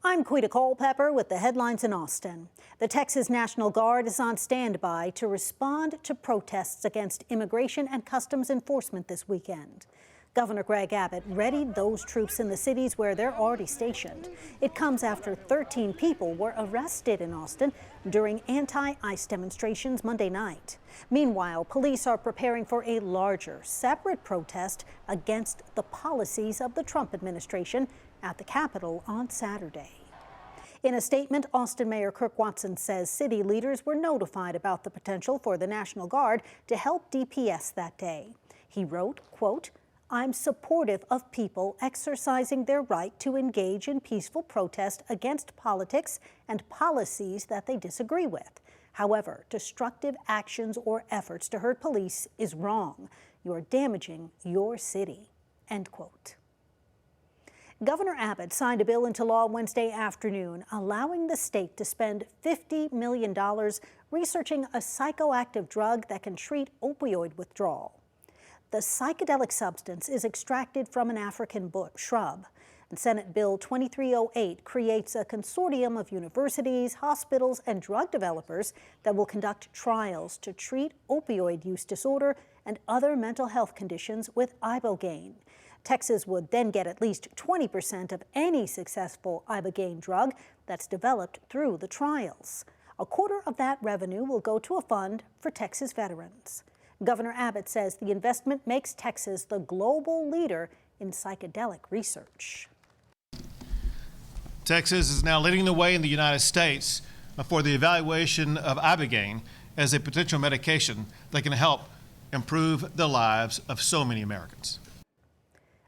I'm Quita Culpepper with the headlines in Austin. The Texas National Guard is on standby to respond to protests against immigration and customs enforcement this weekend. Governor Greg Abbott readied those troops in the cities where they're already stationed. It comes after 13 people were arrested in Austin during anti-ICE demonstrations Monday night. Meanwhile, police are preparing for a larger, separate protest against the policies of the Trump administration at the Capitol on Saturday. In a statement, Austin Mayor Kirk Watson says city leaders were notified about the potential for the National Guard to help DPS that day. He wrote, quote, "I'm supportive of people exercising their right to engage in peaceful protest against politics and policies that they disagree with. However, destructive actions or efforts to hurt police is wrong. You're damaging your city," end quote. Governor Abbott signed a bill into law Wednesday afternoon, allowing the state to spend $50 million researching a psychoactive drug that can treat opioid withdrawal. The psychedelic substance is extracted from an African shrub. And Senate Bill 2308 creates a consortium of universities, hospitals, and drug developers that will conduct trials to treat opioid use disorder and other mental health conditions with ibogaine. Texas would then get at least 20% of any successful ibogaine drug that's developed through the trials. A quarter of that revenue will go to a fund for Texas veterans. Governor Abbott says the investment makes Texas the global leader in psychedelic research. Texas is now leading the way in the United States for the evaluation of ibogaine as a potential medication that can help improve the lives of so many Americans.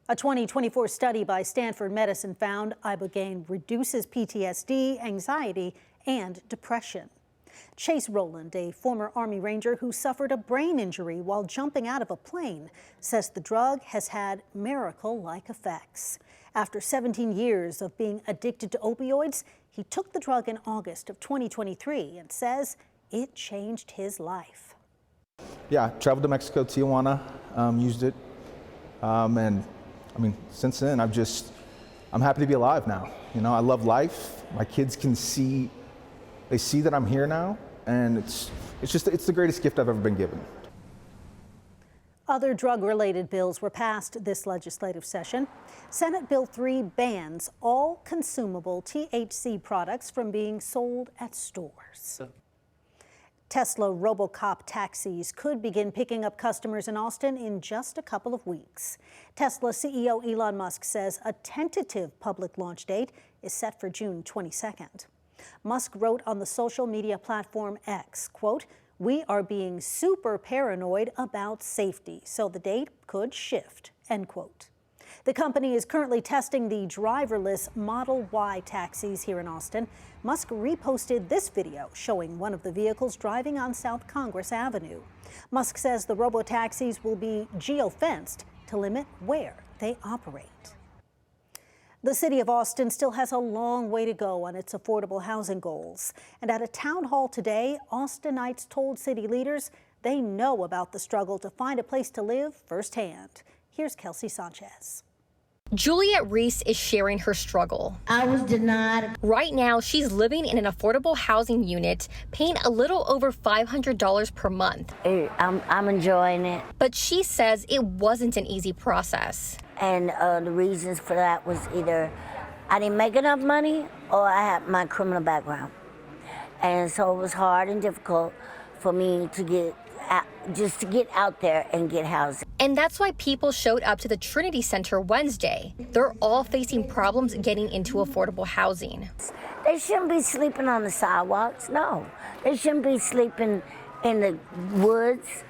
A 2024 study by Stanford Medicine found ibogaine reduces PTSD, anxiety, and depression. Chase Rowland, a former Army Ranger who suffered a brain injury while jumping out of a plane, says the drug has had miracle-like effects. After 17 years of being addicted to opioids, he took the drug in August of 2023 and says it changed his life. Yeah, traveled to Mexico, Tijuana, used it, and since then, I'm happy to be alive now. You know, I love life. My kids can see, they see that I'm here now, and it's the greatest gift I've ever been given. Other drug-related bills were passed this legislative session. Senate Bill 3 bans all consumable THC products from being sold at stores. Tesla Robotaxis could begin picking up customers in Austin in just a couple of weeks. Tesla CEO Elon Musk says a tentative public launch date is set for June 22nd. Musk wrote on the social media platform X, quote, "We are being super paranoid about safety, so the date could shift," end quote. The company is currently testing the driverless Model Y taxis here in Austin. Musk reposted this video showing one of the vehicles driving on South Congress Avenue. Musk says the robotaxis will be geofenced to limit where they operate. The city of Austin still has a long way to go on its affordable housing goals. And at a town hall today, Austinites told city leaders they know about the struggle to find a place to live firsthand. Here's Kelsey Sanchez. Juliet Reese is sharing her struggle. I was denied. Right now, she's living in an affordable housing unit, paying a little over $500 per month. I'm enjoying it. But she says it wasn't an easy process. And the reasons for that was either I didn't make enough money or I had my criminal background. And so it was hard and difficult for me to get out there and get housing. And that's why people showed up to the Trinity Center Wednesday. They're all facing problems getting into affordable housing. They shouldn't be sleeping on the sidewalks, no. They shouldn't be sleeping in the woods.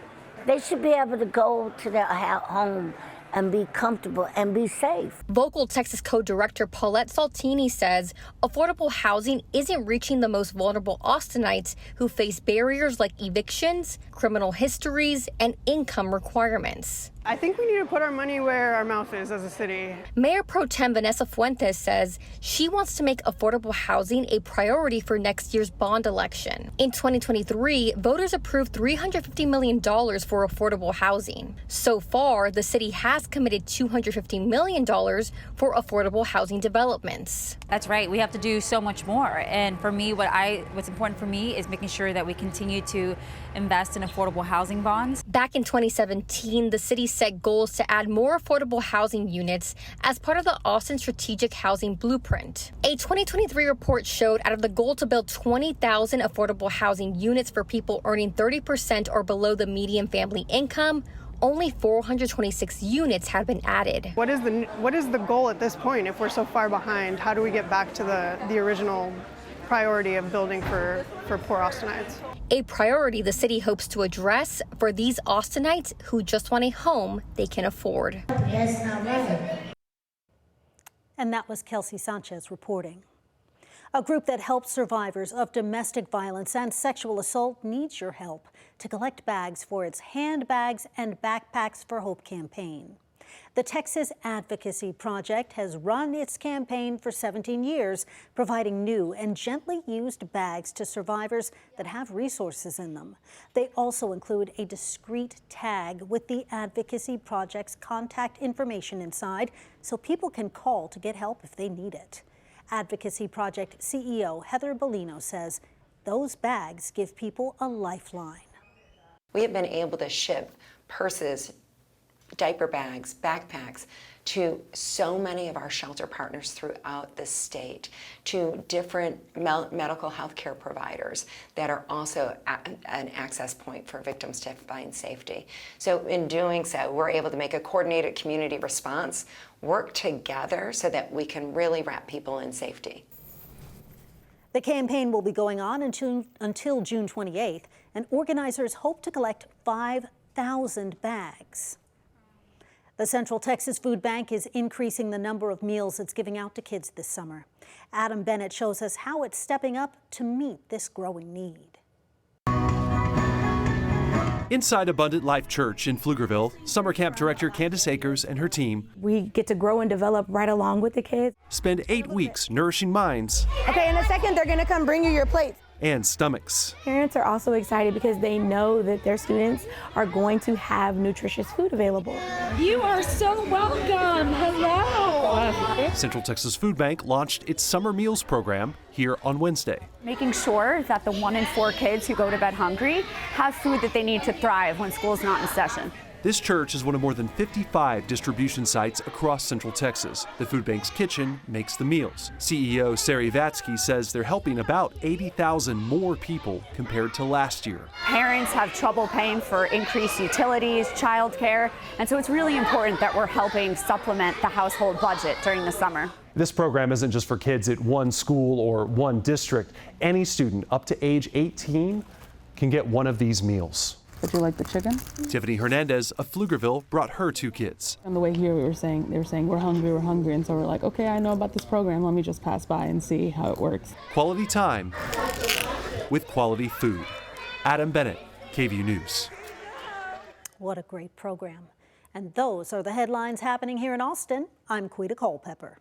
They should be able to go to their home and be comfortable and be safe. Vocal Texas Co-Director Paulette Saltini says affordable housing isn't reaching the most vulnerable Austinites who face barriers like evictions, criminal histories, and income requirements. I think we need to put our money where our mouth is as a city. Mayor Pro Tem Vanessa Fuentes says she wants to make affordable housing a priority for next year's bond election. In 2023, voters approved $350 million for affordable housing. So far, the city has committed $250 million for affordable housing developments. That's right. We have to do so much more. And for me, what's important for me is making sure that we continue to invest in affordable housing bonds. Back in 2017, the city set goals to add more affordable housing units as part of the Austin Strategic Housing Blueprint. A 2023 report showed out of the goal to build 20,000 affordable housing units for people earning 30% or below the median family income, only 426 units had been added. What is the goal at this point if we're so far behind? How do we get back to the original priority of building for poor Austinites? A priority the city hopes to address for these Austinites who just want a home they can afford. And that was Kelsey Sanchez reporting. A group that helps survivors of domestic violence and sexual assault needs your help to collect bags for its Handbags and Backpacks for Hope campaign. The Texas Advocacy Project has run its campaign for 17 years, providing new and gently used bags to survivors that have resources in them. They also include a discreet tag with the Advocacy Project's contact information inside, so people can call to get help if they need it. Advocacy Project CEO Heather Bellino says those bags give people a lifeline. We have been able to ship purses, diaper bags, backpacks to so many of our shelter partners throughout the state, to different medical health care providers that are also an access point for victims to find safety. So in doing so, we're able to make a coordinated community response, work together so that we can really wrap people in safety. The campaign will be going on until June 28th, and organizers hope to collect 5,000 bags. The Central Texas Food Bank is increasing the number of meals it's giving out to kids this summer. Adam Bennett shows us how it's stepping up to meet this growing need. Inside Abundant Life Church in Pflugerville, summer camp director Candace Akers and her team we get to grow and develop right along with the kids. Spend 8 weeks nourishing minds. Okay, in a second they're gonna come bring you your plates. And stomachs. Parents are also excited because they know that their students are going to have nutritious food available. You are so welcome. Hello. Central Texas Food Bank launched its summer meals program here on Wednesday. Making sure that the 1 in 4 kids who go to bed hungry have food that they need to thrive when school's not in session. This church is one of more than 55 distribution sites across Central Texas. The food bank's kitchen makes the meals. CEO Sari Vatsky says they're helping about 80,000 more people compared to last year. Parents have trouble paying for increased utilities, childcare, and so it's really important that we're helping supplement the household budget during the summer. This program isn't just for kids at one school or one district. Any student up to age 18 can get one of these meals. Would you like the chicken? Tiffany Hernandez of Pflugerville brought her 2 kids. On the way here, they were saying, we're hungry. And so we're like, okay, I know about this program. Let me just pass by and see how it works. Quality time with quality food. Adam Bennett, KVUE News. What a great program. And those are the headlines happening here in Austin. I'm Quita Culpepper.